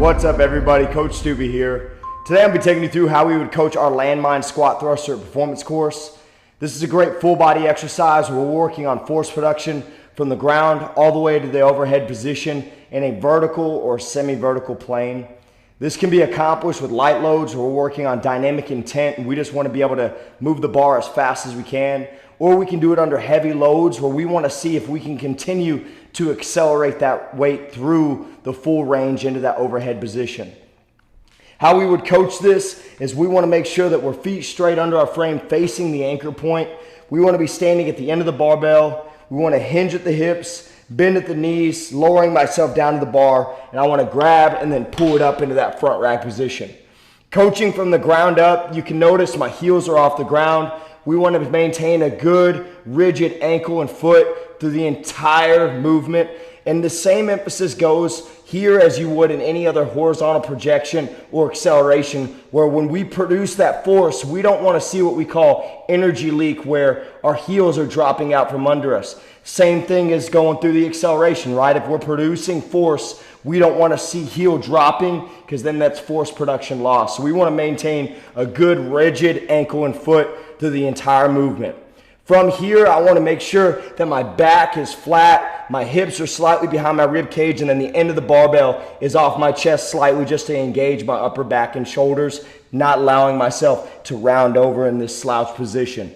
What's up everybody, Coach Stubby here. Today I'll be taking you through how we would coach our Landmine squat thruster performance course. This is a great full body exercise where we're working on force production from the ground all the way to the overhead position in a vertical or semi-vertical plane. This can be accomplished with light loads where we're working on dynamic intent and we just want to be able to move the bar as fast as we can. Or we can do it under heavy loads where we want to see if we can continue to accelerate that weight through the full range into that overhead position. How we would coach this is we want to make sure that we're feet straight under our frame facing the anchor point. We want to be standing at the end of the barbell. We want to hinge at the hips, bend at the knees, lowering myself down to the bar, and I want to grab and then pull it up into that front rack position. Coaching from the ground up, you can notice my heels are off the ground. We want to maintain a good, rigid ankle and foot through the entire movement. And the same emphasis goes here as you would in any other horizontal projection or acceleration, where when we produce that force, we don't want to see what we call energy leak, where our heels are dropping out from under us. Same thing is going through the acceleration, right? If we're producing force, we don't want to see heel dropping because then that's force production loss. So we want to maintain a good, rigid ankle and foot through the entire movement. From here, I want to make sure that my back is flat, my hips are slightly behind my rib cage, and then the end of the barbell is off my chest slightly just to engage my upper back and shoulders, not allowing myself to round over in this slouch position.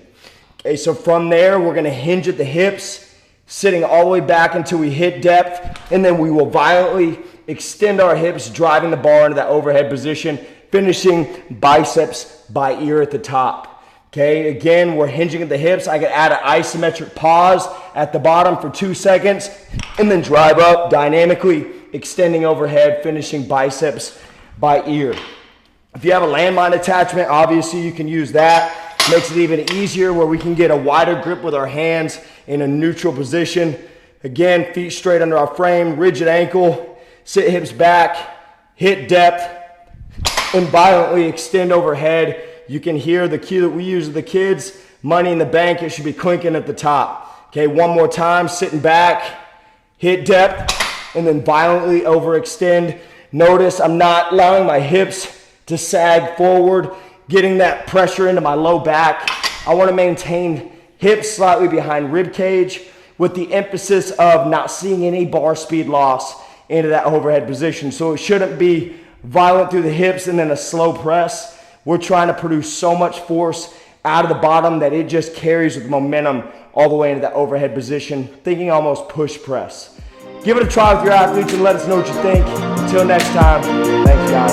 Okay, so from there, we're going to hinge at the hips, sitting all the way back until we hit depth, and then we will violently extend our hips, driving the bar into that overhead position, finishing biceps by ear at the top. Okay, again, we're hinging at the hips. I could add an isometric pause at the bottom for 2 seconds and then drive up, dynamically extending overhead, finishing biceps by ear. If you have a landmine attachment, obviously you can use that. Makes it even easier where we can get a wider grip with our hands in a neutral position. Again, feet straight under our frame, rigid ankle, sit hips back, hit depth, and violently extend overhead. You can hear the cue that we use with the kids, Money in the Bank. It should be clinking at the top. Okay, one more time, sitting back, hit depth, and then violently overextend. Notice I'm not allowing my hips to sag forward, getting that pressure into my low back. I want to maintain hips slightly behind rib cage with the emphasis of not seeing any bar speed loss into that overhead position. So it shouldn't be violent through the hips and then a slow press. We're trying to produce so much force out of the bottom that it just carries with momentum all the way into that overhead position, thinking almost push press. Give it a try with your athletes and let us know what you think. Until next time, thanks guys.